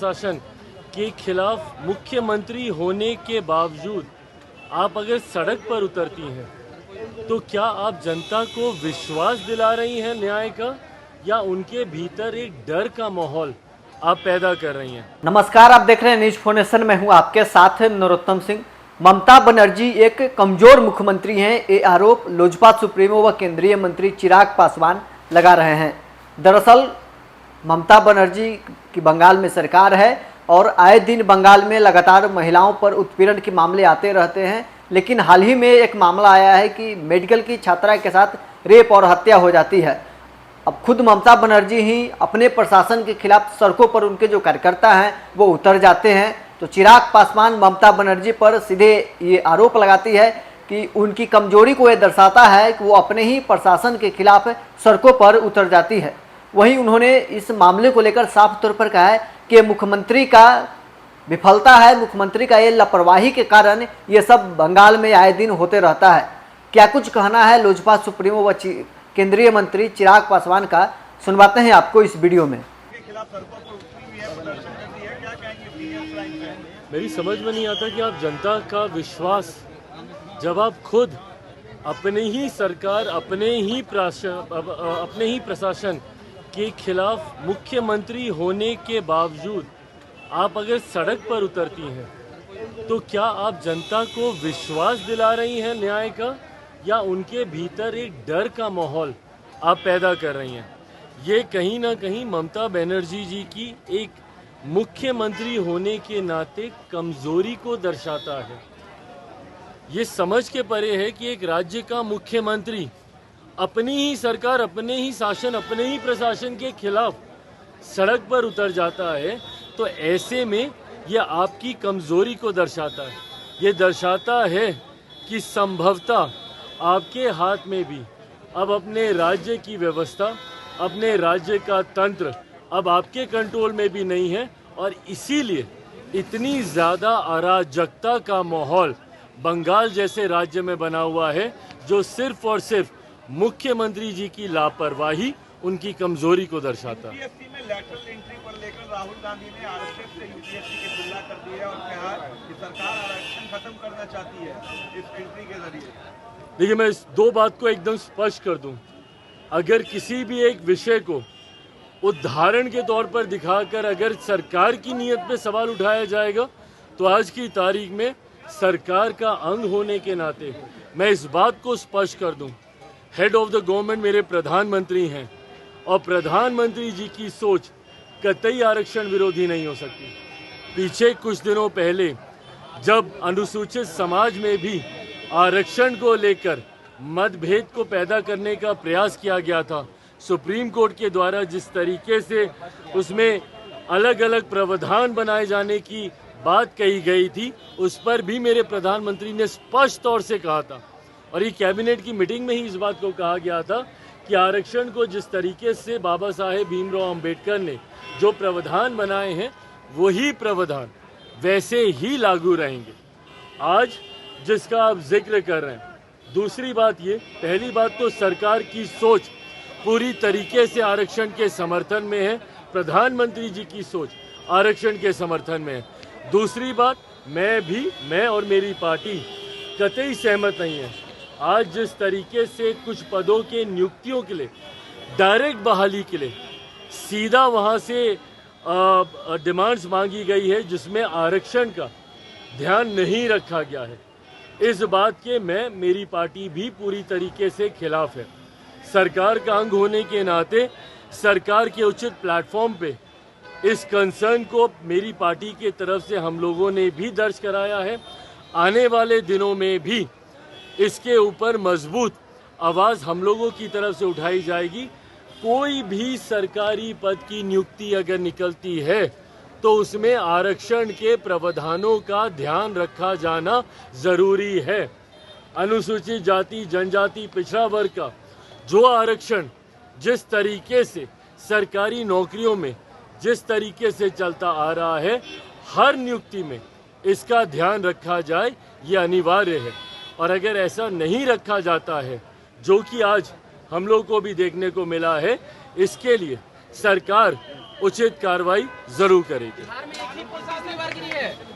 शासन के खिलाफ मुख्यमंत्री होने के बावजूद आप अगर सड़क पर उतरती हैं तो क्या आप जनता को विश्वास दिला रही हैं न्याय का, या उनके भीतर एक डर का माहौल आप पैदा कर रही हैं? नमस्कार, आप देख रहे हैं न्यूज फोनेशन। मैं हूं आपके साथ नरोत्तम सिंह। ममता बनर्जी एक कमजोर मुख्यमंत्री हैं, ये आरोप लोजपा सुप्रीमो व केंद्रीय मंत्री चिराग पासवान लगा रहे हैं। दरअसल ममता बनर्जी की बंगाल में सरकार है और आए दिन बंगाल में लगातार महिलाओं पर उत्पीड़न के मामले आते रहते हैं, लेकिन हाल ही में एक मामला आया है कि मेडिकल की छात्रा के साथ रेप और हत्या हो जाती है। अब खुद ममता बनर्जी ही अपने प्रशासन के खिलाफ सड़कों पर उनके जो कार्यकर्ता हैं वो उतर जाते हैं, तो चिराग पासवान ममता बनर्जी पर सीधे ये आरोप लगाती है कि उनकी कमजोरी को ये दर्शाता है कि वो अपने ही प्रशासन के खिलाफ सड़कों पर उतर जाती है। वहीं उन्होंने इस मामले को लेकर साफ तौर पर कहा है कि मुख्यमंत्री का विफलता है, मुख्यमंत्री का ये लापरवाही के कारण ये सब बंगाल में आए दिन होते रहता है। क्या कुछ कहना है लोजपा सुप्रीमो व केंद्रीय मंत्री चिराग पासवान का, सुनवाते हैं आपको इस वीडियो में। मेरी समझ में नहीं आता कि आप जनता का विश्वास, जब आप खुद अपने ही सरकार, अपने ही प्रशासन के खिलाफ मुख्यमंत्री होने के बावजूद आप अगर सड़क पर उतरती हैं तो क्या आप जनता को विश्वास दिला रही हैं न्याय का, या उनके भीतर एक डर का माहौल आप पैदा कर रही हैं? ये कहीं ना कहीं ममता बनर्जी जी की एक मुख्यमंत्री होने के नाते कमजोरी को दर्शाता है। ये समझ के परे है कि एक राज्य का मुख्यमंत्री अपनी ही सरकार, अपने ही शासन, अपने ही प्रशासन के खिलाफ सड़क पर उतर जाता है, तो ऐसे में यह आपकी कमजोरी को दर्शाता है। ये दर्शाता है कि संभवतः आपके हाथ में भी अब अपने राज्य की व्यवस्था, अपने राज्य का तंत्र अब आपके कंट्रोल में भी नहीं है, और इसीलिए इतनी ज़्यादा अराजकता का माहौल बंगाल जैसे राज्य में बना हुआ है, जो सिर्फ और सिर्फ मुख्यमंत्री जी की लापरवाही, उनकी कमजोरी को दर्शाता है। यूपीएससी में लैटरल एंट्री पर लेकर राहुल गांधी ने आरक्षण से यूपीएससी की तुलना कर दी है और कहा कि सरकार आरक्षण खत्म करना चाहती है इस एंट्री के जरिए। देखिए, मैं इस दो बात को एकदम स्पष्ट कर दूं। अगर किसी भी एक विषय को उदाहरण के तौर पर दिखाकर अगर सरकार की नीयत पे सवाल उठाया जाएगा, तो आज की तारीख में सरकार का अंग होने के नाते मैं इस बात को स्पष्ट कर दूं, हेड ऑफ द गवर्नमेंट मेरे प्रधानमंत्री हैं, और प्रधानमंत्री जी की सोच कतई आरक्षण विरोधी नहीं हो सकती। पीछे कुछ दिनों पहले जब अनुसूचित समाज में भी आरक्षण को लेकर मतभेद को पैदा करने का प्रयास किया गया था, सुप्रीम कोर्ट के द्वारा जिस तरीके से उसमें अलग अलग प्रावधान बनाए जाने की बात कही गई थी, उस पर भी मेरे प्रधानमंत्री ने स्पष्ट तौर से कहा था, और ये कैबिनेट की मीटिंग में ही इस बात को कहा गया था कि आरक्षण को जिस तरीके से बाबा साहेब भीमराव अंबेडकर ने जो प्रावधान बनाए हैं, वही प्रावधान वैसे ही लागू रहेंगे। आज जिसका आप जिक्र कर रहे हैं, दूसरी बात ये, पहली बात तो सरकार की सोच पूरी तरीके से आरक्षण के समर्थन में है, प्रधानमंत्री जी की सोच आरक्षण के समर्थन में है। दूसरी बात, मैं और मेरी पार्टी कतई सहमत नहीं है आज जिस तरीके से कुछ पदों के नियुक्तियों के लिए, डायरेक्ट बहाली के लिए सीधा वहां से डिमांड्स मांगी गई है, जिसमें आरक्षण का ध्यान नहीं रखा गया है। इस बात के मेरी पार्टी भी पूरी तरीके से खिलाफ है। सरकार का अंग होने के नाते सरकार के उचित प्लेटफॉर्म पे इस कंसर्न को मेरी पार्टी के तरफ से हम लोगों ने भी दर्ज कराया है। आने वाले दिनों में भी इसके ऊपर मजबूत आवाज़ हम लोगों की तरफ से उठाई जाएगी। कोई भी सरकारी पद की नियुक्ति अगर निकलती है तो उसमें आरक्षण के प्रावधानों का ध्यान रखा जाना ज़रूरी है। अनुसूचित जाति, जनजाति, पिछड़ा वर्ग का जो आरक्षण जिस तरीके से सरकारी नौकरियों में जिस तरीके से चलता आ रहा है, हर नियुक्ति में इसका ध्यान रखा जाए, ये अनिवार्य है। और अगर ऐसा नहीं रखा जाता है, जो कि आज हम लोग को भी देखने को मिला है, इसके लिए सरकार उचित कार्रवाई जरूर करेगी। बिहार में एक ही पुलिस आखिरी बार गिरी है।